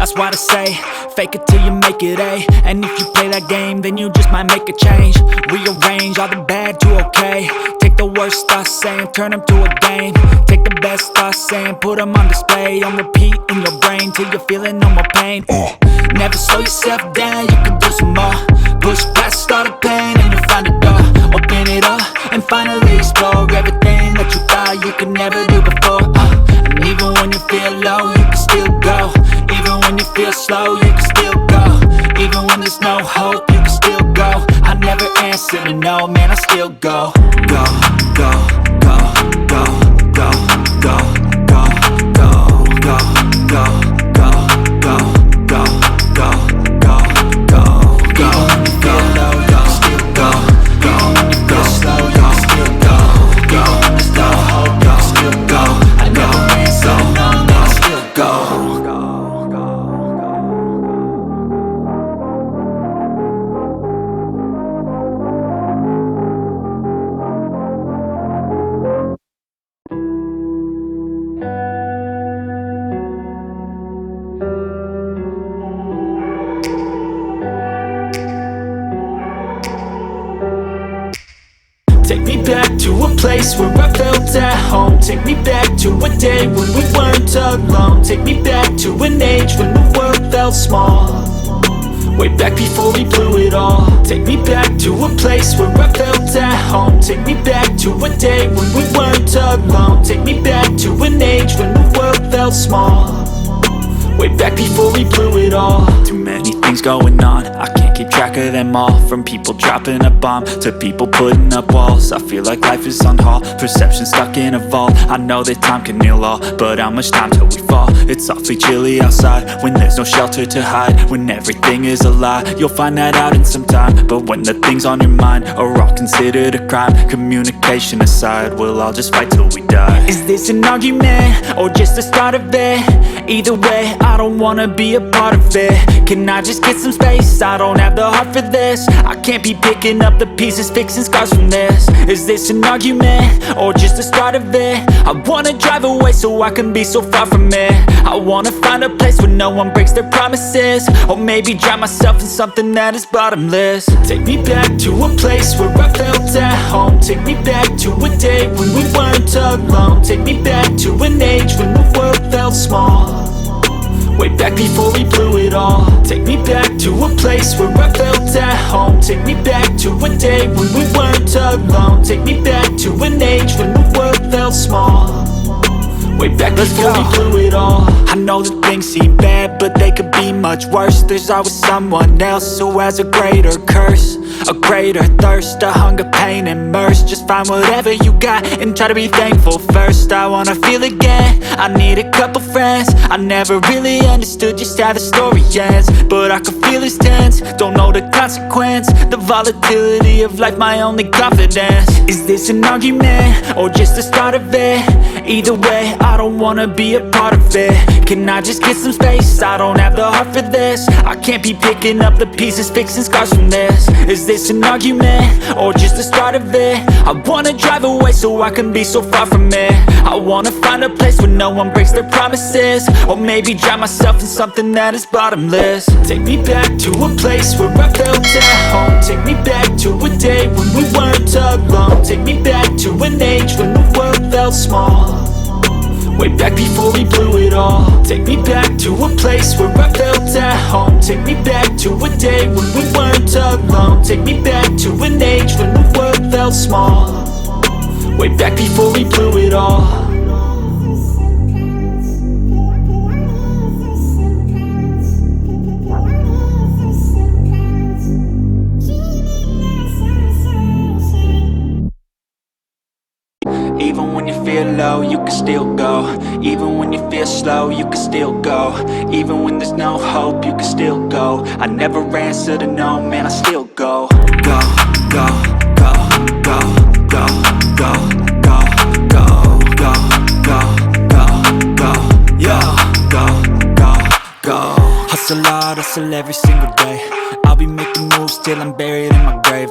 That's why I say, fake it till you make it A. And if you play that game, then you just might make a change. Rearrange all the bad to okay. Take the worst thoughts saying, turn them to a game. Take the best thoughts saying, put them on display. On repeat in your brain till you're feeling no more pain. Never slow yourself down, you can do some more. Push past all the pain and you'll find a door. Open it up and finally explore everything that you thought you could never do before. And even when you feel low, you can still go. Even when you feel slow, you can still go. Even when there's no hope, you can still go. I never answer to no, man, I still go. Go, go, go, go, go, go, go, go, go, go, go, go, go, go, go, go, go. Even when you feel low, you can still go. Even when you feel slow, you can still go. Even when there's no hope, you can still go. I never answer to no, man, I still go. Take me back to a place where I felt at home. Take me back to a day when we weren't alone. Take me back to an age when the world felt small. Way back before we blew it all. Take me back to a place where I felt at home. Take me back to a day when we weren't alone. Take me back to an age when the world felt small. Way back before we blew it all. Too many things going on, I can't keep track of them all. From people dropping a bomb to people putting up walls. I feel like life is on hold, perception stuck in a vault. I know that time can heal all, but how much time till we fall? It's awfully chilly outside, when there's no shelter to hide. When everything is a lie, you'll find that out in some time. But when the things on your mind are all considered a crime, communication aside, we'll all just fight till we die. Is this an argument, or just the start of it? Either way, I don't wanna be a part of it. Can I just get some space? I don't have the heart for this. I can't be picking up the pieces, fixing scars from this. Is this an argument, or just the start of it? I wanna drive away so I can be so far from it. I wanna find a place where no one breaks their promises. Or maybe drown myself in something that is bottomless. Take me back to a place where I felt at home. Take me back to a day when we weren't alone. Take me back to an age when the world felt small. Way back before we blew it all. Take me back to a place where I felt at home. Take me back to a day when we weren't alone. Take me back to an age when the world felt small. Way back before we blew it all. I know that things seem bad, but they could be much worse. There's always someone else who has a greater curse, a greater thirst, a hunger, pain, and mercy. Just find whatever you got and try to be thankful first. I wanna feel again, I need a couple friends. I never really understood just how the story ends, but I can feel it's tense, don't know the consequence. The volatility of life, my only confidence. Is this an argument, or just the start of it? Either way, I don't wanna be a part of it. Can I just get some space? I don't have the heart for this. I can't be picking up the pieces, fixing scars from this. Is this an argument, or just the start of it? I wanna drive away so I can be so far from it. I wanna find a place where no one breaks their promises. Or maybe drown myself in something that is bottomless. Take me back to a place where I felt at home. Take me back to a day when we weren't alone. Take me back to an age when the world felt small. Way back before we blew it all. Take me back to a place where I felt at home. Take me back to a day when we weren't alone. Take me back to an age when the world felt small. Way back before we blew it all. Even when you feel low, you can still go. Even when you feel slow, you can still go. Even when there's no hope, you can still go. I never answer to no, man, I still go. Go, go, go, go, go, go, go, go, go, go, go, go, yeah, go, go, go. Hustle hard, hustle every single day. I'll be making moves till I'm buried in my grave.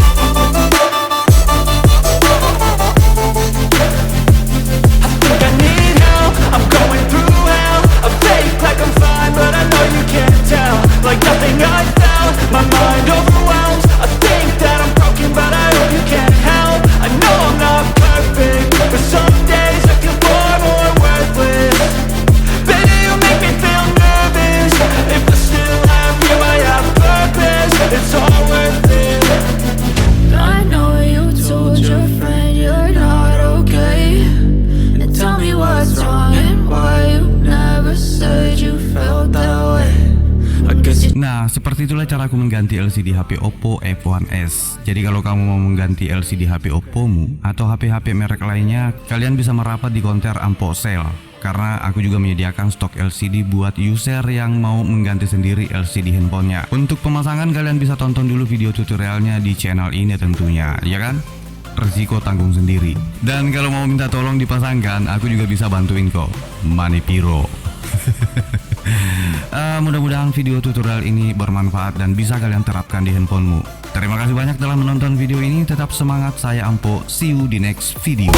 Seperti itulah cara aku mengganti LCD HP Oppo f1s. Jadi kalau kamu mau mengganti LCD HP Oppomu atau HP-HP merek lainnya, kalian bisa merapat di konter Ampo Sale. Karena aku juga menyediakan stok LCD buat user yang mau mengganti sendiri LCD handphonenya. Untuk pemasangan kalian bisa tonton dulu video tutorialnya di channel ini tentunya, ya kan? Resiko tanggung sendiri. Dan kalau mau minta tolong dipasangkan, aku juga bisa bantuin kok. Money Piro. Mudah-mudahan video tutorial ini bermanfaat dan bisa kalian terapkan di handphonemu. Terima kasih banyak telah menonton video ini. Tetap semangat, saya Ampo. See you di next video.